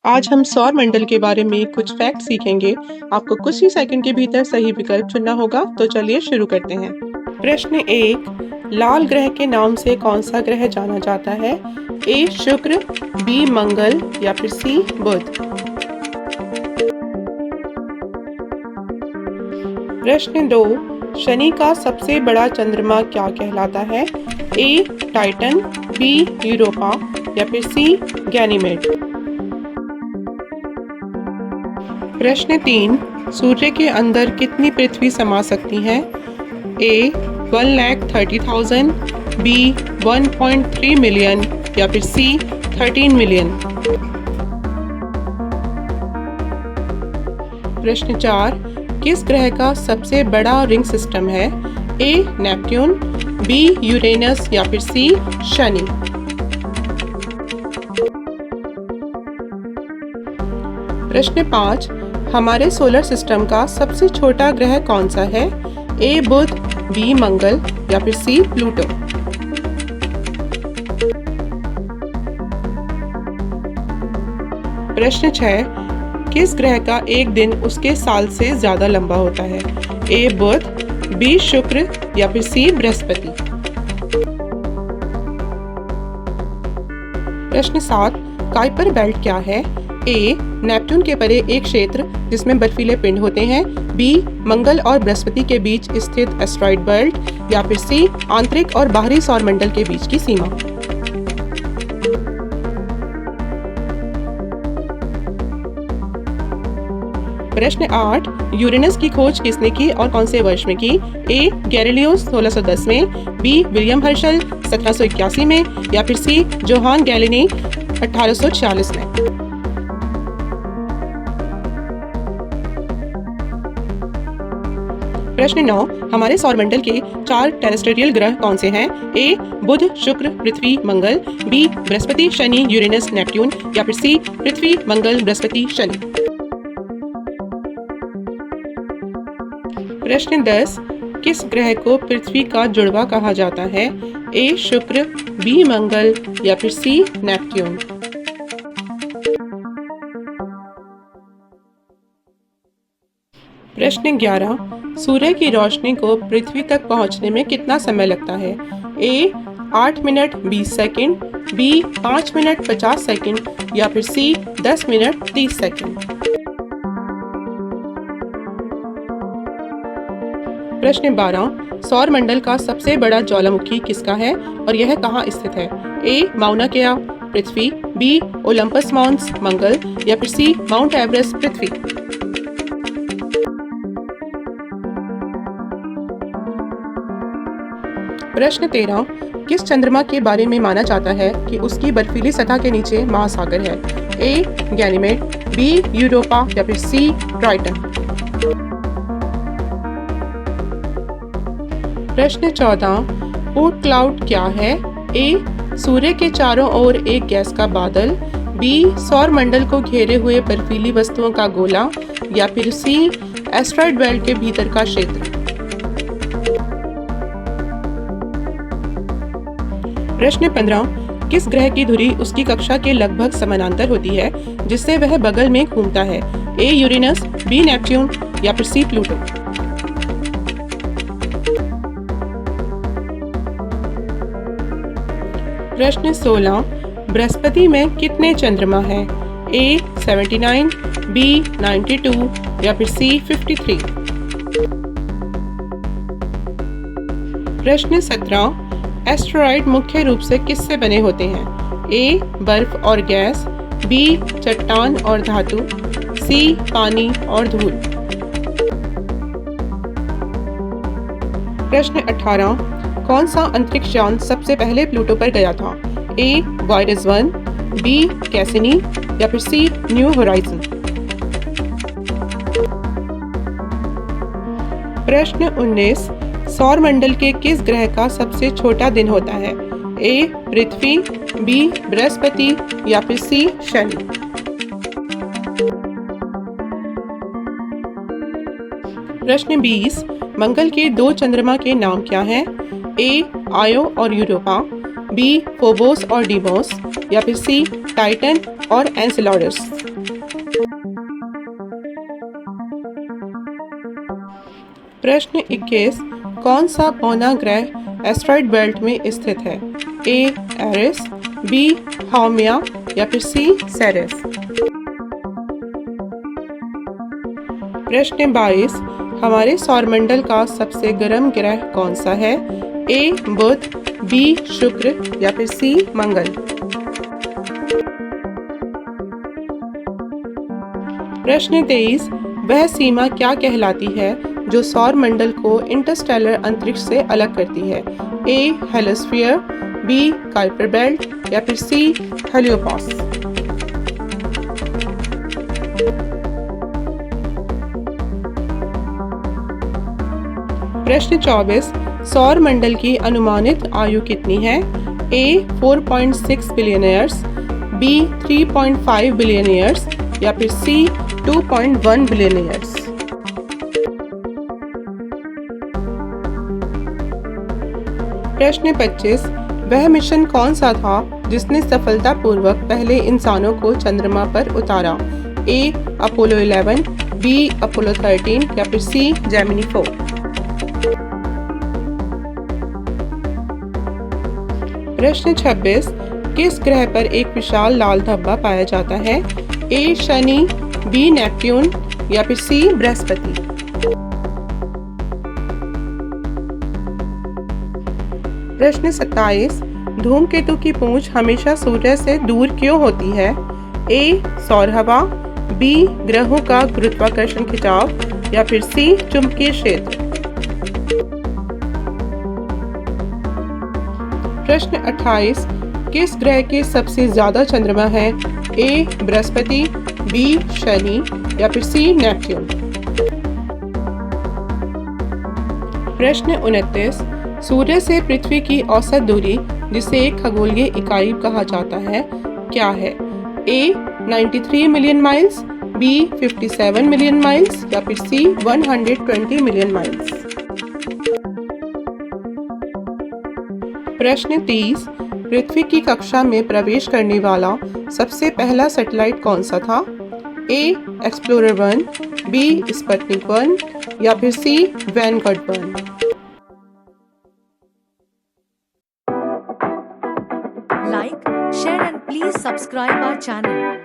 आज हम सौर मंडल के बारे में कुछ फैक्ट सीखेंगे। आपको कुछ ही सेकंड के भीतर सही विकल्प चुनना होगा, तो चलिए शुरू करते हैं। प्रश्न 1, लाल ग्रह के नाम से कौन सा ग्रह जाना जाता है? ए शुक्र, बी मंगल या फिर सी बुध। प्रश्न 2, शनि का सबसे बड़ा चंद्रमा क्या कहलाता है? ए टाइटन, बी यूरोपा या फिर सी गैनीमेड। प्रश्न 3, सूर्य के अंदर कितनी पृथ्वी समा सकती हैं? ए 1,30,000, बी 1.3 मिलियन या फिर सी 13 मिलियन। प्रश्न 4, किस ग्रह का सबसे बड़ा रिंग सिस्टम है? ए नेपट्यून, बी यूरेनस या फिर सी शनि। प्रश्न 5, हमारे सोलर सिस्टम का सबसे छोटा ग्रह कौन सा है? ए बुध, बी मंगल या फिर सी प्लूटो। प्रश्न 6, किस ग्रह का एक दिन उसके साल से ज्यादा लंबा होता है? ए बुध, बी शुक्र या फिर सी बृहस्पति। प्रश्न 7, काइपर बेल्ट क्या है? ए नेपट्यून के परे एक क्षेत्र जिसमें बर्फीले पिंड होते हैं, बी मंगल और बृहस्पति के बीच स्थित एस्टेरॉयड बेल्ट या फिर सी आंतरिक और बाहरी सौर मंडल के बीच की सीमा। प्रश्न 8, यूरेनस की खोज किसने की और कौन से वर्ष में की? ए गैलीलियो 1610 में, बी विलियम हर्शल 1781 में या फिर सी जोहान गैलिली 1846 में। प्रश्न 9, हमारे सौरमंडल के 4 टेरेस्ट्रियल ग्रह कौन से हैं? ए बुध, शुक्र, पृथ्वी, मंगल, बी बृहस्पति, शनि, यूरेनस, नेपट्यून या फिर सी पृथ्वी, मंगल, बृहस्पति, शनि। प्रश्न 10, किस ग्रह को पृथ्वी का जुड़वा कहा जाता है? ए शुक्र, बी मंगल या फिर सी नेपट्यून। प्रश्न 11, सूर्य की रोशनी को पृथ्वी तक पहुंचने में कितना समय लगता है? A 8 minute 20 second, B 5 minute 50 second या फिर सी 10 मिनट 30 सेकंड। प्रश्न 12, सौर मंडल का सबसे बड़ा ज्वालामुखी किसका है और यह कहाँ स्थित है? ए माउना केआ पृथ्वी, बी ओलंपस माउंस मंगल या फिर सी माउंट एवरेस्ट पृथ्वी। प्रश्न 13, किस चंद्रमा के बारे में माना जाता है कि उसकी बर्फीली सतह के नीचे महासागर है? ए गैनीमेड, बी यूरोपा या फिर सी ट्राइटन। प्रश्न 14, ओट क्लाउड क्या है? ए सूर्य के चारों ओर एक गैस का बादल, बी सौर मंडल को घेरे हुए बर्फीली वस्तुओं का गोला या फिर सी एस्टेरॉयड बेल्ट के भीतर का क्षेत्र। प्रश्न 15, किस ग्रह की धुरी उसकी कक्षा के लगभग समानांतर होती है जिससे वह बगल में घूमता है? ए यूरेनस, बी नेपट्यून या फिर सी प्लूटो। प्रश्न 16, बृहस्पति में कितने चंद्रमा हैं? ए 79, बी 92 या फिर सी 53। प्रश्न 17, एस्टेरॉयड मुख्य रूप से किससे बने होते हैं? ए बर्फ और गैस, बी चट्टान और धातु, सी पानी और धूल। प्रश्न 18, कौन सा अंतरिक्ष यान सबसे पहले प्लूटो पर गया था? ए वायरस 1, बी कैसिनी या फिर सी न्यू होराइजन। प्रश्न 19, सौर मंडल के किस ग्रह का सबसे छोटा दिन होता है? ए पृथ्वी, बी बृहस्पति या फिर सी शनि। प्रश्न 20, मंगल के 2 चंद्रमा के नाम क्या हैं? ए आयो और यूरोपा, बी फोबोस और डीमोस या फिर सी टाइटन और एनसेलाडस। प्रश्न 21, कौन सा पौना ग्रह एस्ट्रॉइड बेल्ट में स्थित है? ए एरिस, बी हाउमिया या फिर सी सेरेस। प्रश्न 22, हमारे सौरमंडल का सबसे गर्म ग्रह कौन सा है? ए बुध, बी शुक्र या फिर सी मंगल। प्रश्न 23, वह सीमा क्या कहलाती है जो सौरमंडल को इंटरस्टेलर अंतरिक्ष से अलग करती है? ए हेलियोस्फीयर, बी कुइपर बेल्ट या फिर सी हेलियोपॉस। प्रश्न 24, सौरमंडल की अनुमानित आयु कितनी है? A 4.6 billion years, B 3.5 billion years या फिर सी 2.1 बिलियन ईयर्स। प्रश्न 25, वह मिशन कौन सा था जिसने सफलतापूर्वक पहले इंसानों को चंद्रमा पर उतारा? ए अपोलो 11, बी अपोलो 13 या फिर सी जेमिनी 4। प्रश्न 26, किस ग्रह पर एक विशाल लाल धब्बा पाया जाता है? ए शनि, बी नेपट्यून या फिर सी बृहस्पति। प्रश्न 27, धूमकेतु की पूंछ हमेशा सूर्य से दूर क्यों होती है? ए सौर हवा, बी ग्रहों का गुरुत्वाकर्षण खिंचाव या फिर सी चुंबकीय क्षेत्र। प्रश्न 28, किस ग्रह के सबसे ज्यादा चंद्रमा है? ए बृहस्पति, बी शनि या फिर सी नेपट्यून। प्रश्न 29, सूर्य से पृथ्वी की औसत दूरी जिसे एक खगोलीय इकाई कहा जाता है क्या है? A 93 million miles, B 57 million miles या फिर सी 120 मिलियन माइल्स। प्रश्न 30, पृथ्वी की कक्षा में प्रवेश करने वाला सबसे पहला सैटेलाइट कौन सा था? ए एक्सप्लोरर 1, बी स्पुतनिक 1 या फिर सी Vanguard 1। Like, share and please subscribe our channel.